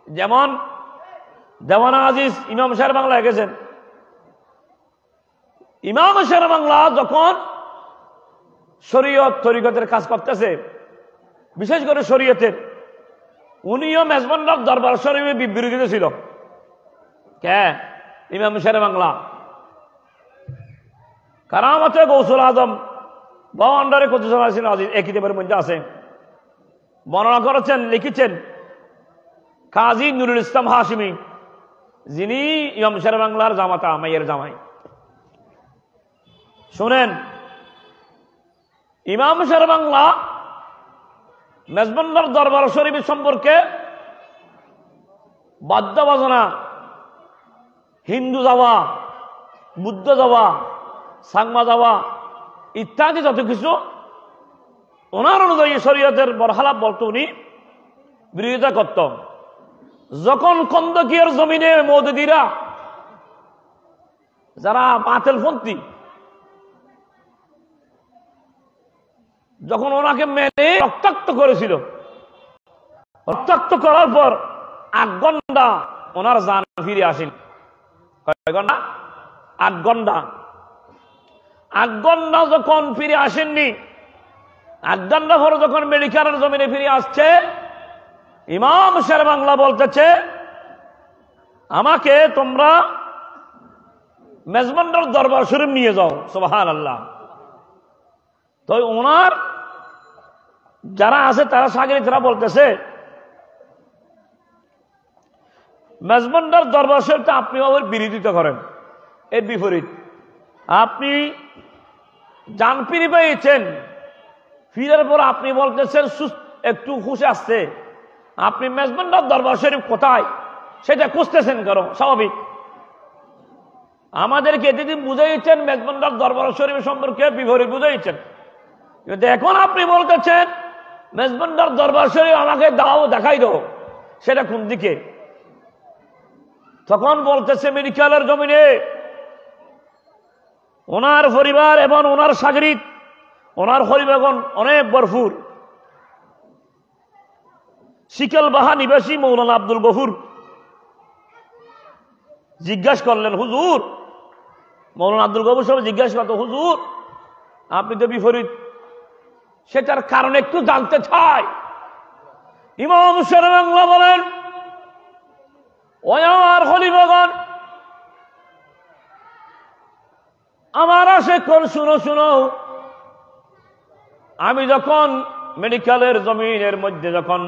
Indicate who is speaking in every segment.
Speaker 1: যেমন দেওয়ানা আজিজ ইমাম শের বাংলায় গেছেন। ইমাম শের বাংলা যখন শরীয়ত তরিকতের কাজ করতেছে, বিশেষ করে শরীয়তের, উনিও মেজবান্ডার দরবার শরীফে বিবৃতিতে ছিল। কে? ইমাম শের বাংলা। কারামতে গৌসুল আজম বাউন্ডারে কতিসন আজিজ এই কিতাবের মধ্যে আছে, বর্ণনা করেছেন, লিখেছেন কাজী নুরুল ইসলাম হাশিমি, যিনি ইমাম শের বাংলার জামাতা, মাইয়ের জামাই। শুনেন, ইমাম শের বাংলা মেজবান্ডার দরবার শরীফ সম্পর্কে বাদ্য বাজনা, হিন্দু যাওয়া, বুদ্ধ যাওয়া, সাংমা যাওয়া ইত্যাদি যত কিছু ওনার অনুযায়ী শরীয়তের বরহালাপ বলতো, উনি বিরোধিতা করত। যখন কন্দকিয়ার জমিনে মওদুদিরা, যারা বাতিলপন্থী, যখন ওনাকে মেনে রক্তাক্ত করেছিল, রক্তাক্ত করার পর 8 ঘন্টা ওনার জান ফিরে আসেন। কয় ঘন্টা? 8 ঘন্টা। 8 ঘন্টা যখন ফিরে আসেননি, 8 ঘন্টা পরে যখন মেডিকেলের জমিনে ফিরে আসছে, ইমাম শের বাংলা বলতেছে, আমাকে তোমরা মেজবান্ডার দরবার শরীফ নিয়ে যাও। সুবহানাল্লাহ। তো ওনার যারা আছে তারা সাগরিকরা বলতেছে, মেজবান্ডার দরবার শরীফটা আপনি ওর বিরোধিতা করেন, এর বিপরীত। আপনি জান ফিরে পেয়েছেন, ফিরার পর আপনি বলতেছেন একটু খুশি আসছে, আপনি মেজবান্ডার দরবার শরীফ কোথায় সেটা খুঁজতেছেন কেন? স্বাভাবিক। আমাদেরকে এতদিন বুঝাইছেন মেজবান্ডার দরবার শরীফ সম্পর্কে বিপরীত বুঝাইছেন, কিন্তু এখন আপনি বলতেছেন মেজবান্ডার দরবার শরীফ আমাকে দাও, দেখাই দাও, সেটা কোন দিকে? তখন বলতেছে মেডিকেলের জমিনে ওনার পরিবার এবং ওনার সাগরিক, ওনার পরিবারগণ অনেক ভরপুর। শিকলবাহা নিবাসী মৌলানা আব্দুল গফুর জিজ্ঞাসা করলেন, হুজুর, মৌলানা আব্দুল গফুর সাহেব জিজ্ঞাসা করতো, হুজুর আপনি তো বিপরীত, সেটার কারণ একটু জানতে চাই। ইমাম শের বাংলা বলেন, ও আমার খলিফাগণ, আমার আশেকগণ শুনো শুনো, আমি যখন মেডিকেলের জমিনের মধ্যে যখন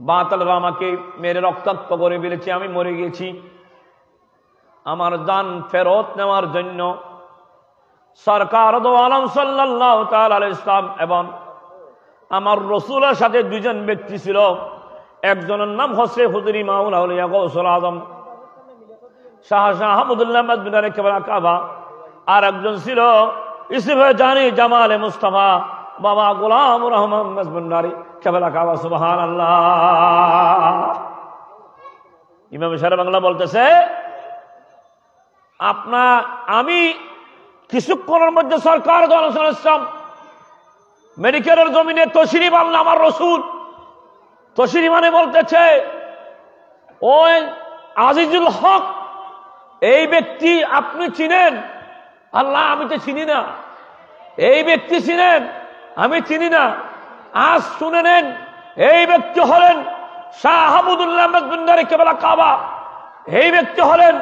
Speaker 1: বাতিলরা আমাকে মেরে রক্তাক্ত করে ফেলেছে, আমি মরে গেছি, আমার জান ফেরত নেওয়ার জন্য সরকার দো আলম সাল্লাল্লাহু তাআলা আলাইহি ইসলাম এবং আমার রাসূলের সাথে 2 জন ব্যক্তি ছিল। একজনের নাম হচ্ছে হুজুরি মাওলা আউলিয়া গৌসুল আজম শাহ আহমদুল্লাহ মাদবিনারে কেবলা কাবা, আর একজন ছিল ইসফে জানি জামালে মুস্তাফা বাবা গোলাম রহমান মাদবিনারি কেবলা কাবা। সুবহানাল্লাহ। ইমাম শের বাংলা বলতেছে, আমি কিছুক্ষণের মধ্যে সরকার দো আলম সাল্লাল্লাহু আলাইহি ওয়াসাল্লাম মেডিকেলের জমিনে তশরিফ আনলেন। আমার রাসূল তশরিফ মানে বলতেছে, ওই আজিজুল হক, এই ব্যক্তি আপনি চিনেন? আল্লাহ, আমি তো চিনি না। এই ব্যক্তি চিনেন? আমি চিনি না। আজ শুনে নেন, এই ব্যক্তি হলেন শাহ আহমদুল্লাহ মাদবিনারি কেবলা কাবা। এই ব্যক্তি হলেন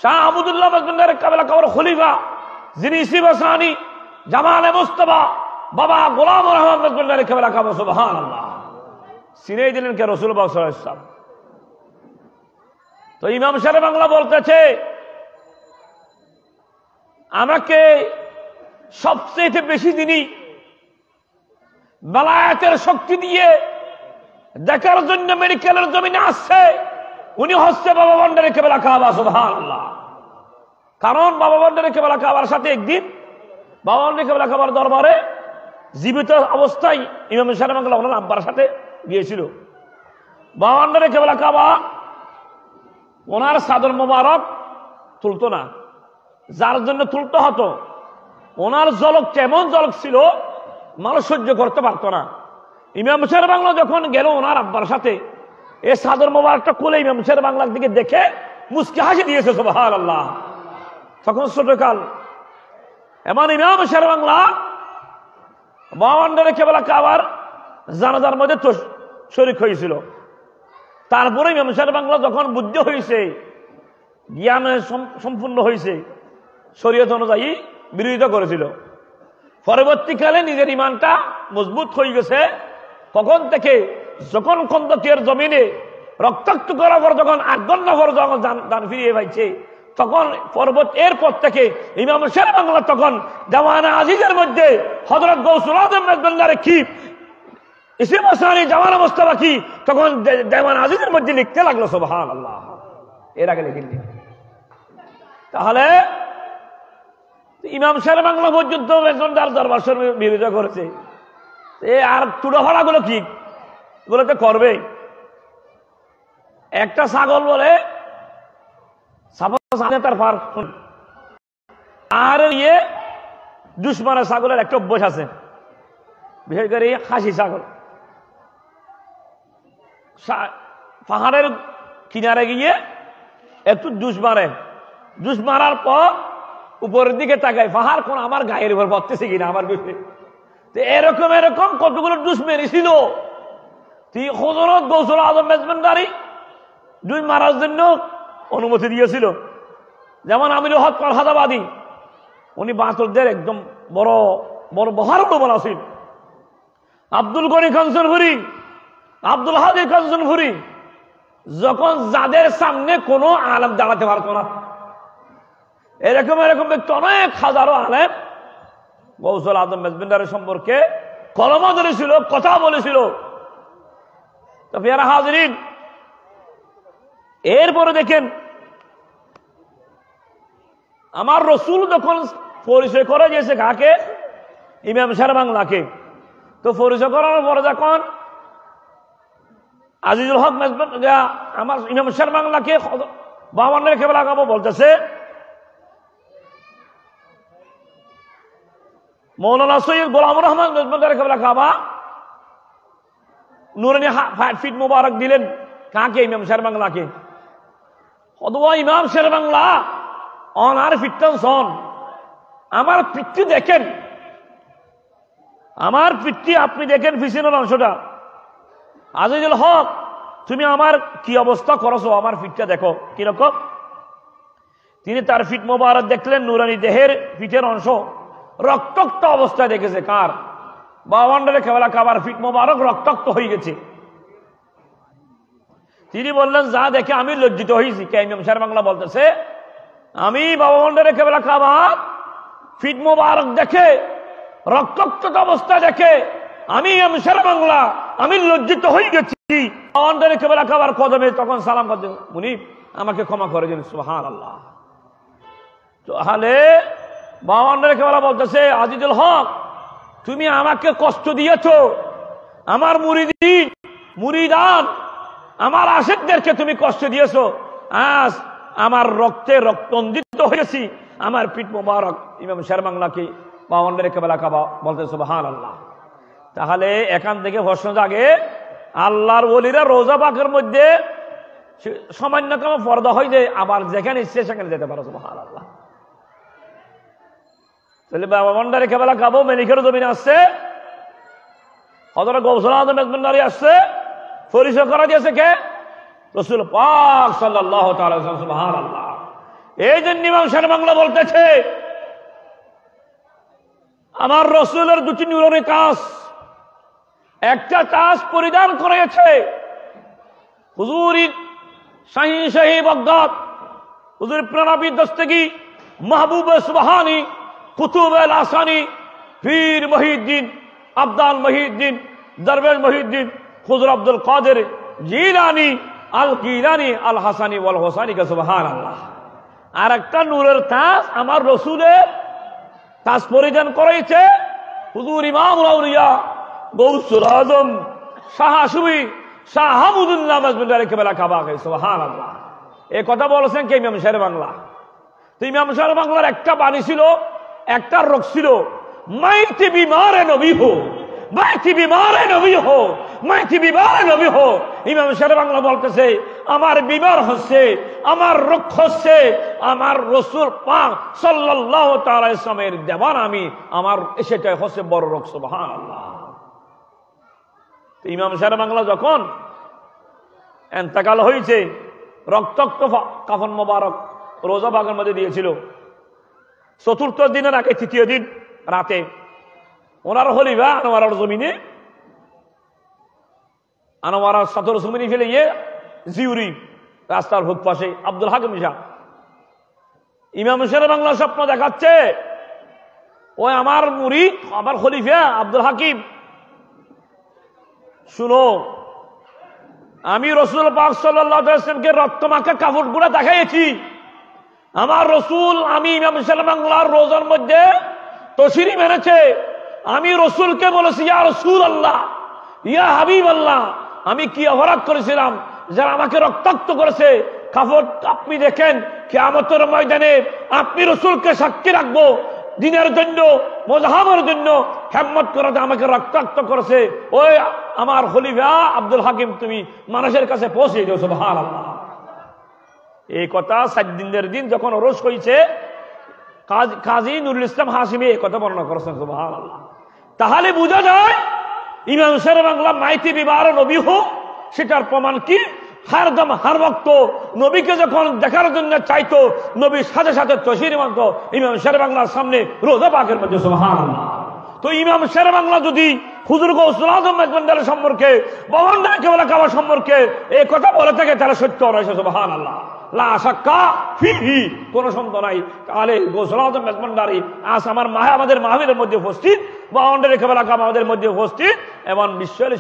Speaker 1: শাহ আহমদুল্লাহ মাদবিনারি কেবলা কাবার খলিফা, যিনি ইসিবাসানি জামালে মুস্তাফা বাবা গোলাম রহমান মাদবিনারি কেবলা কাবা। সুবহানাল্লাহ। চিনেই দিলেন কে? রাসূলুল্লাহ সাল্লাল্লাহু আলাইহি ওয়াসাল্লাম। তো ইমাম শের বাংলা বলতেছে, আমাকে সবচেয়ে বেশি দিনই বেলায়েতের শক্তি দিয়ে দেখার জন্য মেডিকেলের জমিনে আসছে, উনি হচ্ছে বাবা ভান্ডারী কেবলা কাবা। সুবহানাল্লাহ। কারণ বাবা ভান্ডারী কেবলা কাবার সাথে একদিন বাবা ভান্ডারী কেবলা কাবার দরবারে জীবিত অবস্থায় ইমাম শের বাংলা ওনার আব্বার সাথে গিয়েছিল। বাবা ভান্ডারী কেবলা কাবা ওনার চাদর মোবারক তুলতো না, যার জন্য তুলতে হতো, ওনার জলক কেমন জলক ছিল মানুষ সহ্য করতে পারত না। ইমাম শের বাংলা যখন গেল ওনার আব্বার সাথে এই সাদর মোবারকটা কোলে ইমাম শের বাংলার দিকে দেখে মুস্কি হাসি দিয়েছে সুবহানাল্লাহ। তখন ছোটকাল এমন ইমাম শের বাংলা 52 কেবলা কাবার জানাজার মধ্যে তো শরীক হয়েছিল। তারপরে ইমাম শের বাংলা যখন বুদ্ধি হয়েছে, জ্ঞান সম্পূর্ণ হয়েছে, শরীয়ত অনুযায়ী বিরোধিতা করেছিল। পরবর্তীকালে নিজের ইমানটা মজবুত হয়ে গেছে। কখন থেকে? যখন খন্দকের জমিনে রক্তাক্ত করার পর যখন 8 ঘন্টা পর যখন দান ফিরিয়ে পাইছে, তখন এরপর থেকে ইমাম শের বাংলা তখন দেওয়ানা আজিজের মধ্যে হযরত গৌসুল আজম মেজবান্ডারে কি ইসে মাসানি জামানা মোস্তফা কি তখন দেওয়ানা আজিজের মধ্যে লিখতে লাগলো সুবহানাল্লাহ। এর আগে লিখেননি। তাহলে ইমাম শের বাংলা পর্যন্ত মেজবান্ডার দরবার শরীফের বিরোধিতা করেছে। আর তুড়াফাড়া গুলো কি এগুলোতে করবে? একটা ছাগল বলে তার ফার, আর ইয়ে দুশ্মনের ছাগলের একটা অভ্যাস আছে, বিশেষ করে খাসি ছাগল। পাহাড়ের কিনারে গিয়ে একটু জুস মারার পর উপরের দিকে তাকায়, পাহাড় কোন আমার গায়ের উপর পড়তেছে কিনা আমার বিষয়ে। এরকম কতগুলো জুস মেরেছিল। হযরত গৌসুল আজম মেজবান্ডারি জুস মারার জন্য অনুমতি দিয়েছিল। যেমন আমিরুল হক ফরহাদাবাদী, উনি বাঁতরদের একদম বড় বড় বহারুল আছেন। আব্দুল গনি কাঞ্চনপুরী, আব্দুল হাদি কাঞ্চনপুরী, যখন যাদের সামনে কোনো আলেম দাঁড়াতে পারত না, এরকম ব্যক্তি অনেক হাজারো আলেম গৌসুল আজম মেজবান্ডারি সম্পর্কে কলমা ধরেছিল, কথা বলেছিল। তো পেয়ারা হাজরিন, এরপরে দেখেন আমার রসুল যখন পরিচয় করে গেছে কাকে? ইমাম শের বাংলাকে। তো পরিচয় করার পরে যখন আজিজুল হক আমার ইমাম শের বাংলাকে 52 কেবলা কাবা বলতেছে, মৌলানা সৈয়দ গোলাম রহমান মেজবান্ডারি কেবলা কাবা নুরানি ফিট মুবারক দিলেন কাকে? ইমাম শের বাংলাকে। অথবা ইমাম শের বাংলা অনার ফিটন সন, আমার পিঠটি দেখেন, আমার পিঠটি আপনি দেখেন, পিছনের অংশটা। আজিজুল হক, তুমি আমার কি অবস্থা করছো, আমার ফিটটা দেখো কিরকম। তিনি তার ফিট মোবারক দেখলেন, নুরানি দেহের পিঠের অংশ রক্তাক্ত অবস্থায় দেখেছে। কার? 52 কেবলা কাবার ফিট মোবারক রক্তাক্ত হয়ে গেছে। তিনি বললেন, যা দেখে আমি লজ্জিত হয়েছি। কে? ইমাম শের বাংলা বলতেছে, আমি 52 কেবলা কাবার ফিট মোবারক দেখে রক্তাক্ত অবস্থা দেখে আমি ইমাম শের বাংলা আমি লজ্জিত হয়ে গেছি। 52 কেবলা কাবার কদমে তখন সালাম করতে, মুনিব আমাকে ক্ষমা করে দিন। সুবহানাল্লাহ। তাহলে 52 কেবলা বলতেছে, আজিজুল হক, তুমি আমাকে কষ্ট দিয়েছ, আমার মুরিদান আমার আশিকদেরকে তুমি কষ্ট দিয়েছো। আজ আমার রক্তে রক্তঞ্জিত হয়েছি। আমার পিঠ মোবারক ইমাম শের বাংলাকে 52 কেবলা কাবা বলতে সুবহানাল্লাহ। তাহলে এখান থেকে প্রশ্ন জাগে, আল্লাহর ওলিরা রোজা পাকের মধ্যে সামান্য কোনো পর্দা হয়ে যায়, আবার যেখানে ইচ্ছে সেখানে যেতে পারে। সুবহানাল্লাহ। তাহলে 52 কেবলা কাবা মেনিকের জমিনে আসছে, হযরত গৌসুল আজম মেজবান্ডারি আসছে, পরিচয় করা দিয়েছে কে? রাসূল পাক সাল্লাল্লাহু তাআলা আলাইহি ওয়াসাল্লাম। সুবহানাল্লাহ। এই জন্য ইমাম শের বাংলা বলতেছে, আমার রসুলের দুটি নুরানি তাজ, একটা তাজ পরিধান করেছে হুজুর শাহী বাগদাদ, হুজুর প্রণবী দস্তগী, মাহবুব সুবহানী, কুতুব আল আসানি, পীর মহিউদ্দিন, আব্দাল মহিউদ্দিন, দরবেশ মহিউদ্দিন, হুজুর আব্দুল কাদের জিলানী, আল গিলানী, আল হাসানি ওয়াল হোসানি। সুবহানাল্লাহ। আর একটা নূরের তাজ আমার রসুলের তাজ পরিধান করেছে হুজুর ইমামুল আউলিয়া গৌসুল আজম শাহ আশুবি শাহ হামুদুল্লাহ মেজবান্ডারি কেবলা কাবা। সুবহানাল্লাহ। এই কথা বলেছেন কে? ইমাম শের বাংলা। তো ইমাম শের বাংলার একটা বাণী ছিল, একটা রোগ ছিল, মাইতে বিমারে নবী হো, মাইতি বিমারে নবী হো, মাইতি বিমারে নবী হো। ইমাম শের বাংলা বলতেছে আমার বিমার হচ্ছে, আমার রোগ হচ্ছে, আমার রাসূল পাক সাল্লাল্লাহু তাআলা ইসলামের দেওয়ান আমি, আমার সেটাই হচ্ছে বড় রোগ। সুবহানাল্লাহ। ইমাম শের বাংলা যখন ইন্তেকাল হয়েছে, রক্তাক্ত কাফন মোবারক রোজা বাগের মধ্যে দিয়েছিল। চতুর্থ দিনের আগে তৃতীয় দিন রাতে ওনার খলিফা আনোয়ারার জমিনে, আনোয়ারার সাতর জমিনে ফেলে গিয়ে জিউরি রাস্তার হুক পাশে আব্দুল হাকিম শাহ ইমাম শের বাংলা স্বপ্ন দেখাচ্ছে, ওই আমার মুরিদ আমার খলিফা আব্দুল হাকিম, শুনো আমি রাসূল পাক সাল্লাল্লাহু আলাইহি ওয়াসাল্লামকে রক্তমাখা কাপড়গুলো দেখাইছি। আমার রাসূল আমি ইমাম শের বাংলার রোজার মধ্যে তশরিফ এনেছে। আমি রাসূলকে বলেছি ইয়া রাসূলুল্লাহ, ইয়া হাবিবাল্লাহ, আমি কি অপরাধ করেছিলাম যারা আমাকে রক্তাক্ত করেছে? কাপড় আপনি দেখেন কিয়ামতের ময়দানে আপনি রাসূলকে সাক্ষী রাখবো দিনের জন্য, মুজাহাবের জন্য হিম্মত করে আমাকে রক্তাক্ত করেছে। ওই আমার খলিফা আব্দুল হাকিম তুমি মানুষের কাছে পৌঁছে দিও। সুবহানাল্লাহ। এই কথা 7 দিনের দিন যখন ওরস হয়েছে, কাজী নুরুল ইসলাম হাশিমি এই কথা বর্ণনা করেছেন। সুবহানাল্লাহ। তাহলে বোঝা যায় ইমাম শের বাংলা মাইতি বিবার নবী হোক, সেটার প্রমাণ কি? হারদম হার বক্ত নবীকে যখন দেখার জন্য চাইতো, নবীর সাথে সাথে তশরিফ আনতো ইমাম শের বাংলার সামনে রোজা পাকের মধ্যে। সুবহানাল্লাহ। তো ইমাম শের বাংলা যদি হুজুর গৌসুল আজম মেজবান্ডারের সম্পর্কে, বাবান্ডার কেবলা কাবা সম্পর্কে এই কথা বলে থাকে, তারা সত্য রয়েছে। সুবহানাল্লাহ। লা শাক্কা ফিহি, কোনো সন্দেহ নাই। তাহলে গৌসুল আজম মেজবান্ডারি আজ আমাদের মাহফিলের মধ্যে উপস্থিত, বাবান্ডার কেবলা কাবা আমাদের মধ্যে উপস্থিত এবং বিশ্বের